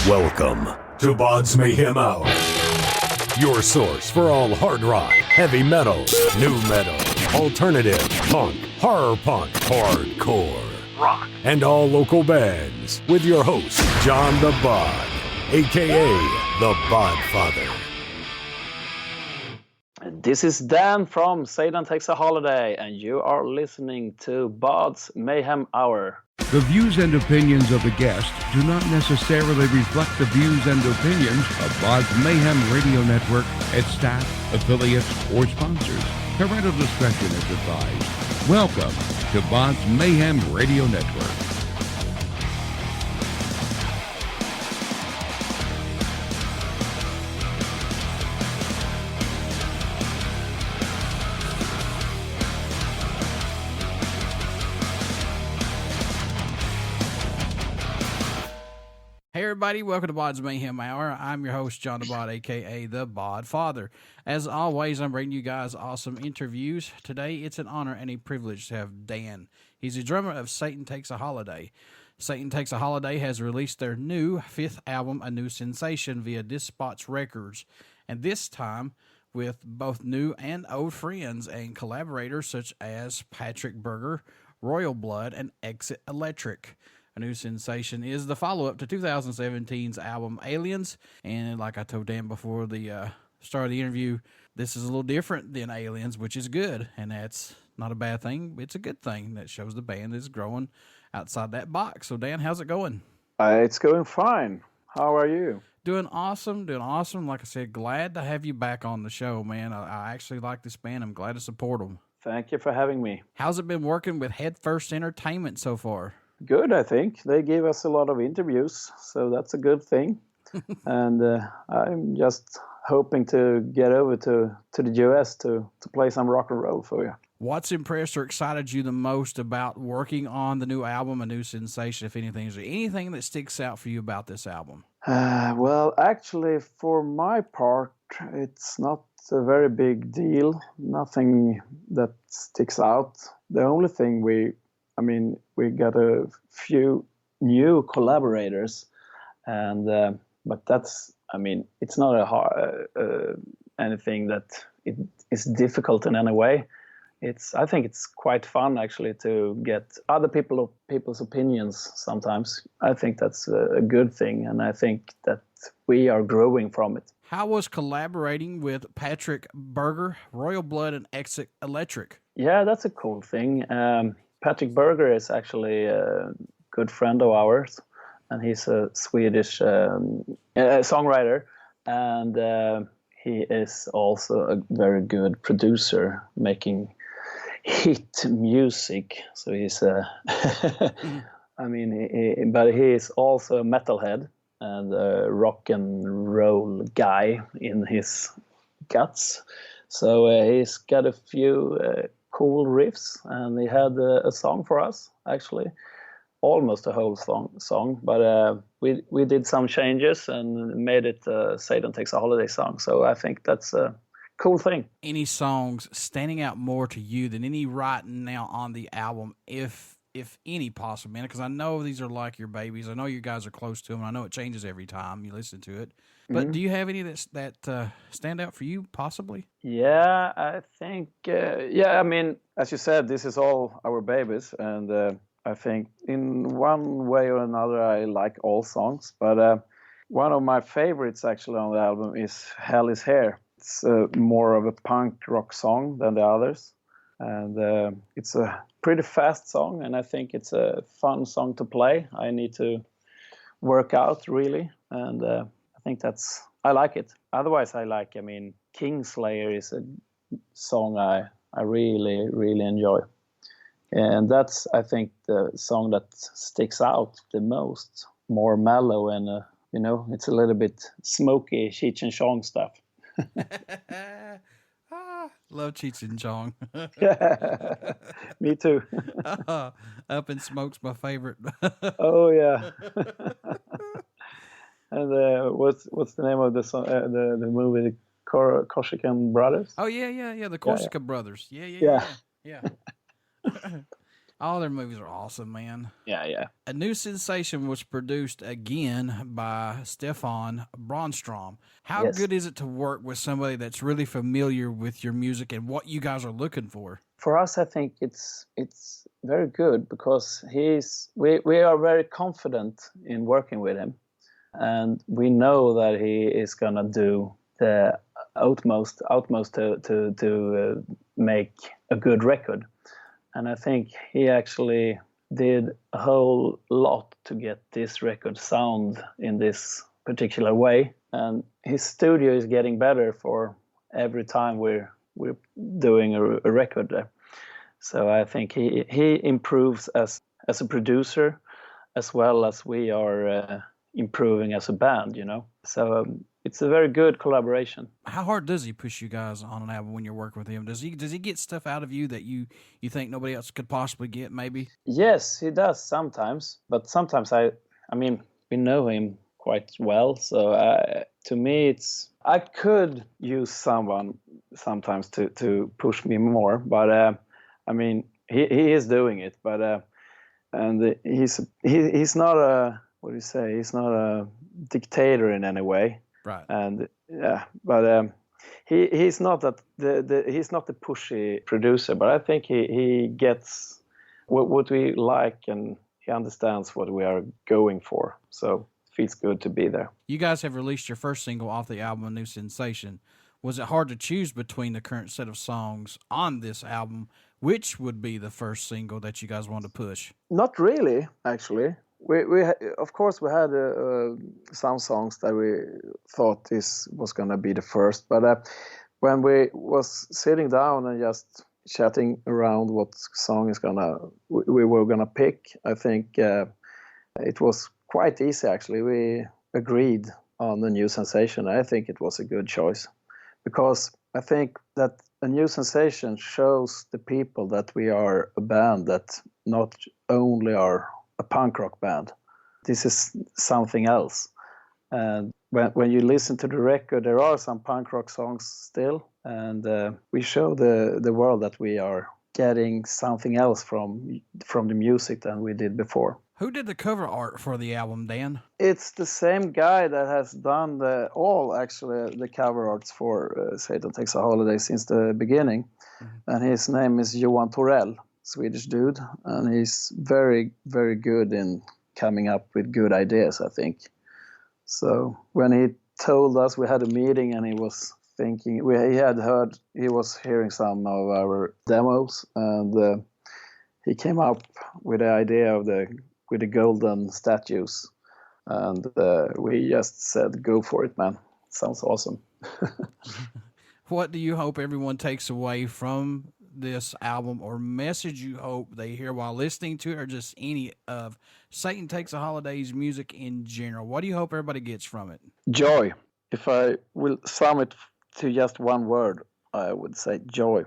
Welcome to BODS Mayhem Hour, your source for all hard rock, heavy metal, new metal, alternative, punk, horror punk, hardcore, rock, and all local bands, with your host, John the Bod, aka the Bodfather. This is Dan from Satan Takes a Holiday, and you are listening to BODS Mayhem Hour. The views and opinions of the guest do not necessarily reflect the views and opinions of BODS Mayhem Radio Network, its staff, affiliates, or sponsors. Parental discretion is advised. Welcome to BODS Mayhem Radio Network. Hey everybody, welcome to BODS Mayhem Hour. I'm your host, John the Bod, aka the Bodfather. As always, I'm bringing you guys awesome interviews. Today, it's an honor and a privilege to have Dan. He's the drummer of Satan Takes a Holiday. Satan Takes a Holiday has released their new 5th album, A New Sensation, via Despotz Records, and this time with both new and old friends and collaborators such as Patrick Berger, Royal Blood, and Exit Electric. A New Sensation is the follow-up to 2017's album Aliens, and like I told Dan before the start of the interview, this is a little different than Aliens, which is good, and that's not a bad thing. It's a good thing. That shows the band is growing outside that box. So Dan, how's it going? It's going fine. How are you? Doing awesome. Like I said, glad to have you back on the show, man. I actually like this band. I'm glad to support them. Thank you for having me. How's it been working with Head First Entertainment so far? Good, I think. They gave us a lot of interviews, so that's a good thing. And I'm just hoping to get over to the US to play some rock and roll for you. What's impressed or excited you the most about working on the new album, A New Sensation, if anything? Is there anything that sticks out for you about this album? Well, actually, for my part, it's not a very big deal. Nothing that sticks out. The only thing we got a few new collaborators, and but that's, it's not a hard, anything that it is difficult in any way. I think it's quite fun actually to get other people's opinions sometimes. I think that's a good thing, and I think that we are growing from it. How was collaborating with Patrick Berger, Royal Blood, and Exit Electric? Yeah, that's a cool thing. Patrick Berger is actually a good friend of ours, and he's a Swedish songwriter, and he is also a very good producer, making hit music. So he's but he is also a metalhead and a rock and roll guy in his guts. So he's got a few cool riffs, and he had a song for us, actually, almost a whole song, but we did some changes and made it Satan Takes a Holiday song. So I think that's a cool thing. Any songs standing out more to you than any right now on the album, if any possible, man? Because I know these are like your babies. I know you guys are close to them. I know it changes every time you listen to it. But do you have any that stand out for you, possibly? Yeah, I think, as you said, this is all our babies. And I think in one way or another, I like all songs. But one of my favorites actually on the album is Hell is Here. It's more of a punk rock song than the others. And it's a pretty fast song, and I think it's a fun song to play. I need to work out, really. And I think I like it. Otherwise, I like, Kingslayer is a song I really, really enjoy. And that's, I think, the song that sticks out the most. More mellow and, it's a little bit smoky Cheech and Chong stuff. Love Cheech and Chong. Yeah, me too. Up in Smoke's my favorite. Oh, yeah. And what's the name of the song, the movie, the Corsican Brothers? Oh yeah, the Corsica Brothers. Yeah. All their movies are awesome, man. Yeah. A New Sensation was produced again by Stefan Bronstrom. How Yes. good is it to work with somebody that's really familiar with your music and what you guys are looking for? For us, I think it's very good because we are very confident in working with him, and we know that he is gonna do the utmost to make a good record. And I think he actually did a whole lot to get this record sound in this particular way. And his studio is getting better for every time we're doing a record there. So I think he improves as a producer, as well as we are improving as a band, you know. So it's a very good collaboration. How hard does he push you guys on an album when you're working with him? Does he get stuff out of you that you think nobody else could possibly get, maybe? Yes, he does sometimes, but sometimes I mean, we know him quite well, so to me I could use someone sometimes to push me more, but I mean, he is doing it, but and he's not a, what do you say? He's not a dictator in any way, right? And yeah, but he's not that he's not the pushy producer, but I think he gets what we like, and he understands what we are going for. So it feels good to be there. You guys have released your first single off the album, A New Sensation. Was it hard to choose between the current set of songs on this album? Which would be the first single that you guys wanted to push? Not really, actually. We of course we had some songs that we thought this was gonna be the first, but when we was sitting down and just chatting around what song we were gonna pick, I think it was quite easy actually. We agreed on The New Sensation. I think it was a good choice because I think that A New Sensation shows the people that we are a band that not only are a punk rock band. This is something else. And when you listen to the record, there are some punk rock songs still, and we show the world that we are getting something else from the music than we did before. Who did the cover art for the album, Dan? It's the same guy that has done the cover arts for Satan Takes a Holiday since the beginning. Mm-hmm. And his name is Johan Torell, Swedish dude, and he's very, very good in coming up with good ideas, I think. So when he told us, we had a meeting, and he was thinking, he was hearing some of our demos, and he came up with the idea with the golden statues, and we just said, go for it, man. Sounds awesome. What do you hope everyone takes away from this album, or message you hope they hear while listening to it, or just any of Satan Takes a Holiday's music in general? What do you hope everybody gets from it? Joy. If I will sum it to just one word, I would say joy.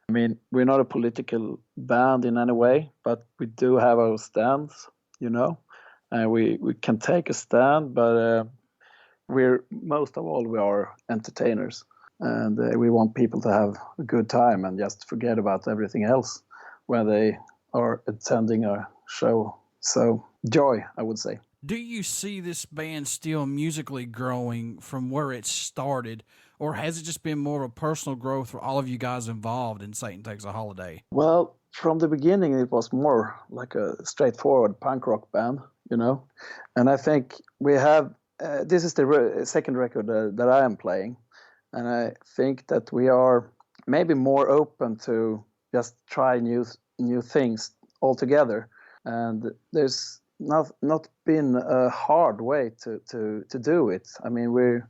I mean, we're not a political band in any way, but we do have our stands, you know, and we can take a stand, but most of all, we are entertainers. And we want people to have a good time and just forget about everything else when they are attending a show. So joy, I would say. Do you see this band still musically growing from where it started, or has it just been more of a personal growth for all of you guys involved in Satan Takes a Holiday? Well, from the beginning, it was more like a straightforward punk rock band, you know. And I think we have, this is the second record that I am playing. And I think that we are maybe more open to just try new things altogether. And there's not been a hard way to do it. I mean, we're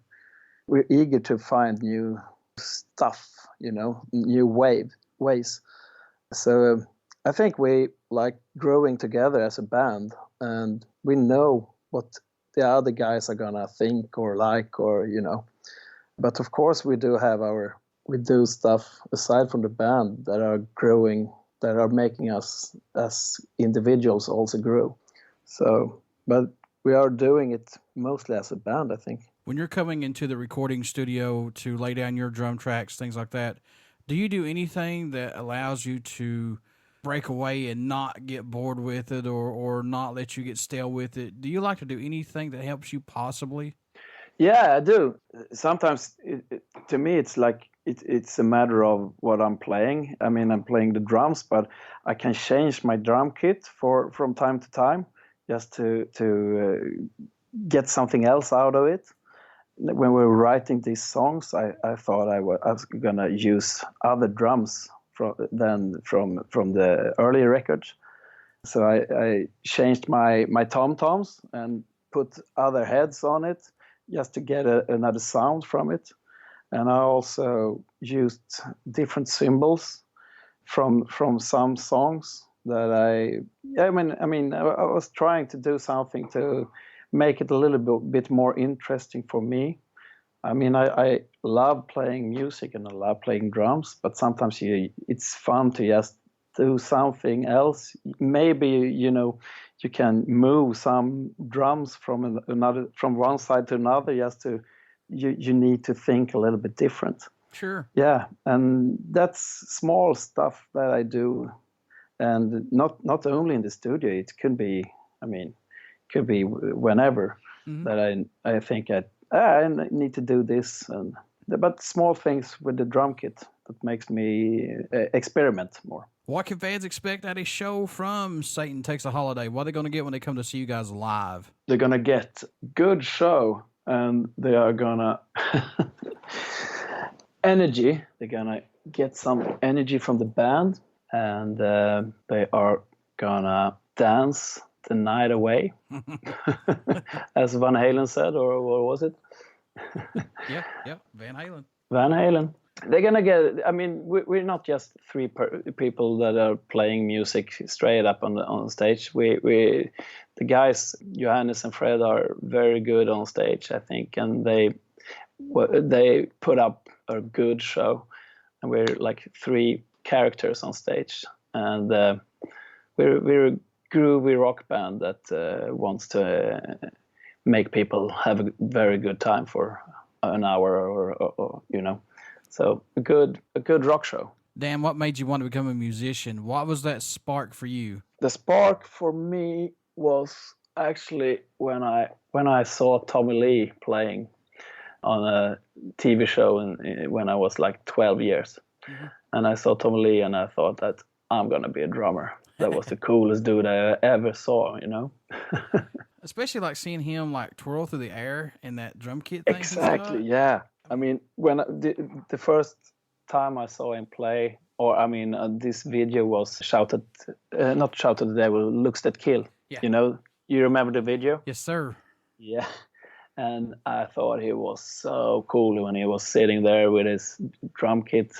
eager to find new stuff, you know, new ways. So I think we like growing together as a band, and we know what the other guys are gonna think or like, or, you know. But of course, we do stuff aside from the band that are growing, that are making us as individuals also grow. So, but we are doing it mostly as a band, I think. When you're coming into the recording studio to lay down your drum tracks, things like that, do you do anything that allows you to break away and not get bored with it, or not let you get stale with it? Do you like to do anything that helps you possibly? Yeah, I do. Sometimes, to me, it's like it's a matter of what I'm playing. I mean, I'm playing the drums, but I can change my drum kit from time to time, just to get something else out of it. When we were writing these songs, I thought I was gonna use other drums from the early records. So I changed my tom-toms and put other heads on it just to get another sound from it. And I also used different cymbals from some songs that I was trying to do something to make it a little bit more interesting for me. I mean, I love playing music and I love playing drums, but sometimes it's fun to just do something else. Maybe, you can move some drums from one side to another, just to, you need to think a little bit different. Sure. Yeah, and that's small stuff that I do, and not only in the studio. It could be, whenever that I think I need to do this, but small things with the drum kit that makes me experiment more. What can fans expect at a show from Satan Takes a Holiday? What are they going to get when they come to see you guys live? They're going to get good show, and they are going to energy. They're going to get some energy from the band, and they are going to dance the night away, as Van Halen said, or what was it? Yeah, Van Halen. Van Halen. They're gonna get. I mean, we're not just three people that are playing music straight up on stage. The guys Johannes and Fred are very good on stage, I think, and they put up a good show. And we're like three characters on stage, and we're a groovy rock band that wants to make people have a very good time for an hour or So a good rock show. Dan, what made you want to become a musician? What was that spark for you? The spark for me was actually when I saw Tommy Lee playing on a TV show when I was like 12 years. Mm-hmm. And I saw Tommy Lee and I thought that I'm going to be a drummer. That was the coolest dude I ever saw, Especially like seeing him like twirl through the air in that drum kit thing. Exactly, yeah. I mean, when the first time I saw him play, this video was not Shouted the Devil, Looks That Kill. Yeah. You remember the video? Yes, sir. Yeah. And I thought he was so cool when he was sitting there with his drum kit,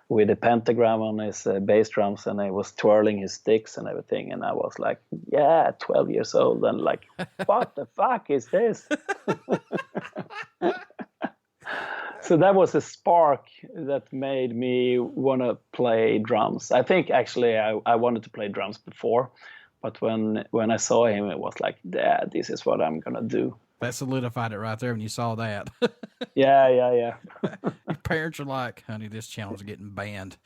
with a pentagram on his bass drums, and he was twirling his sticks and everything. And I was like, 12 years old, and like, what the fuck is this? So that was a spark that made me want to play drums. I think actually I wanted to play drums before, but when I saw him, it was like, Dad, this is what I'm going to do. That solidified it right there when you saw that. Yeah. Your parents are like, honey, this channel's getting banned.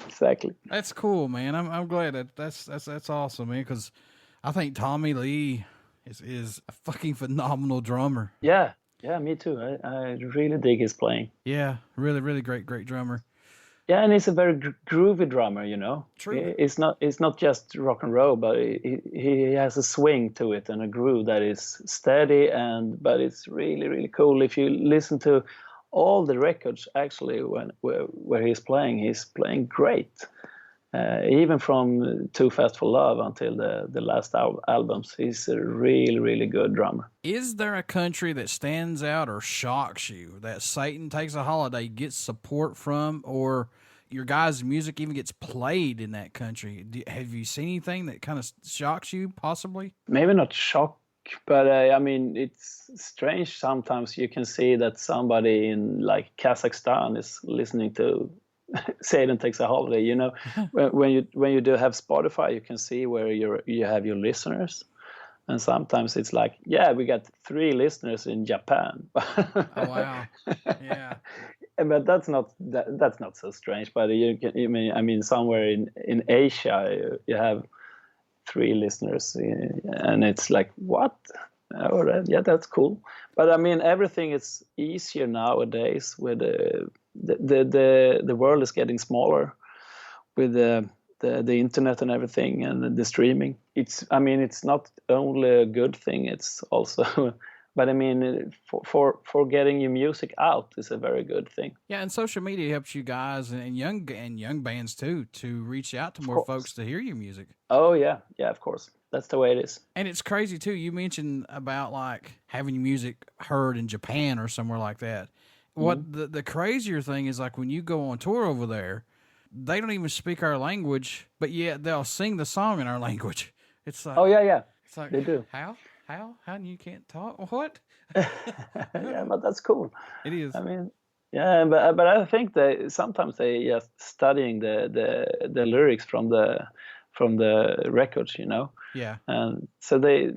Exactly. That's cool, man. I'm glad that's awesome, man, because I think Tommy Lee is a fucking phenomenal drummer. Yeah, me too. I really dig his playing. Yeah, really, really great drummer. Yeah, and he's a very groovy drummer, True. It's not just rock and roll, but he has a swing to it and a groove that is steady, but it's really, really cool. If you listen to all the records, actually, where he's playing great. Even from Too Fast for Love until the last albums, he's a really, really good drummer. Is there a country that stands out or shocks you that Satan Takes a Holiday gets support from, or your guys' music even gets played in that country? Have you seen anything that kind of shocks you, possibly? Maybe not shock, but it's strange. Sometimes you can see that somebody in like Kazakhstan is listening to Satan Takes a Holiday. When you do have Spotify, you can see where you have your listeners, and sometimes it's like, we got 3 listeners in Japan. Oh wow! Yeah. But that's not so strange. But I mean, somewhere in Asia, you have 3 listeners, and it's like, what? Oh, yeah, that's cool. But I mean, everything is easier nowadays with the world is getting smaller with the internet and everything and the streaming. It's not only a good thing, it's also but I mean, for getting your music out is a very good thing. Yeah, and social media helps you guys and young bands too to reach out to more folks to hear your music. Oh yeah, of course. That's the way it is. And it's crazy too. You mentioned about like having your music heard in Japan or somewhere like that. What the crazier thing is, like when you go on tour over there, they don't even speak our language, but yet they'll sing the song in our language. It's like, oh yeah, it's like, they do. How you can't talk? What? Yeah, but that's cool. It is. I mean, yeah, but I think sometimes they just studying the lyrics from the records, you know. Yeah. And so they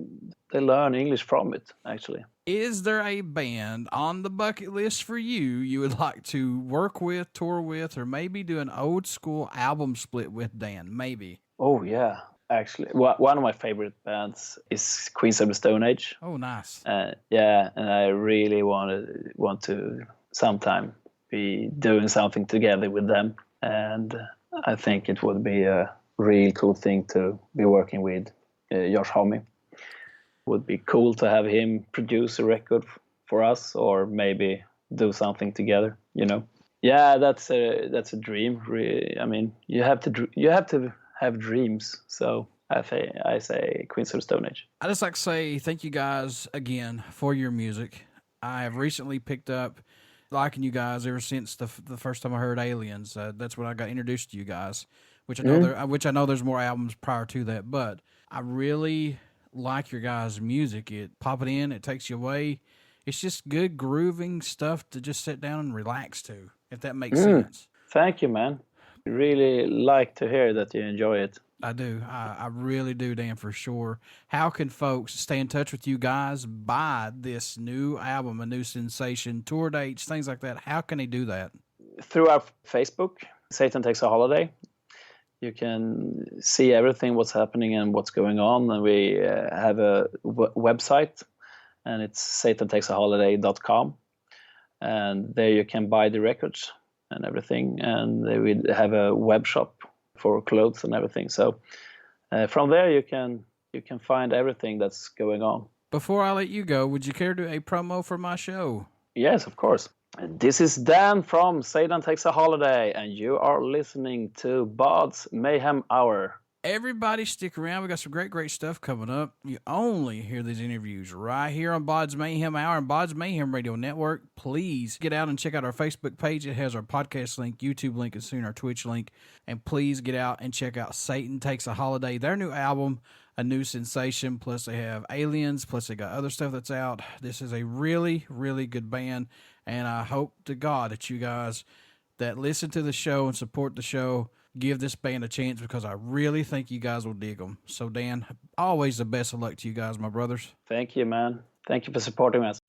learn English from it, actually. Is there a band on the bucket list for you would like to work with, tour with, or maybe do an old school album split with Dan? Maybe. Oh yeah. Actually, one of my favorite bands is Queens of the Stone Age. Oh, nice. Yeah, and I really want to sometime be doing something together with them. And I think it would be a real cool thing to be working with Josh Homme. Would be cool to have him produce a record for us, or maybe do something together. You know? Yeah, that's a dream. Really, I mean, you have to have dreams. So I say Queens of the Stone Age. I just like to say thank you guys again for your music. I have recently picked up liking you guys ever since the first time I heard Aliens. That's when I got introduced to you guys, which I know there's more albums prior to that, but I really like your guys' music. It pop it in, it takes you away. It's just good grooving stuff to just sit down and relax to, if that makes sense. Thank you, man. Really like to hear that you enjoy it. I do. I really do, Dan, for sure. How can folks stay in touch with you guys, buy this new album, a new sensation, tour dates, things like that? How can they do that? Through our Facebook, Satan Takes a Holiday. You can see everything, what's happening and what's going on. And we have a website, and it's satantakesaholiday.com. And there you can buy the records and everything, and they will have a web shop for clothes and everything. So from there you can find everything that's going on. Before I let you go, would you care to do a promo for my show? Yes, of course. This is Dan from Satan Takes a Holiday, and you are listening to BODS Mayhem Hour. Everybody stick around. We got some great stuff coming up. You only hear these interviews right here on BODS Mayhem Hour and BODS Mayhem Radio Network. Please get out and check out our Facebook page. It has our podcast link, YouTube link, and soon our Twitch link. And please get out and check out Satan Takes a Holiday, their new album, a new sensation. Plus they have Aliens. Plus they got other stuff that's out. This is a really, really good band. And I hope to God that you guys that listen to the show and support the show give this band a chance, because I really think you guys will dig them. So, Dan, always the best of luck to you guys, my brothers. Thank you, man. Thank you for supporting us.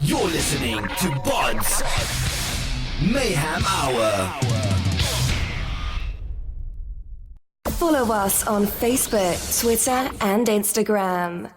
You're listening to BODS Mayhem Hour. Follow us on Facebook, Twitter, and Instagram.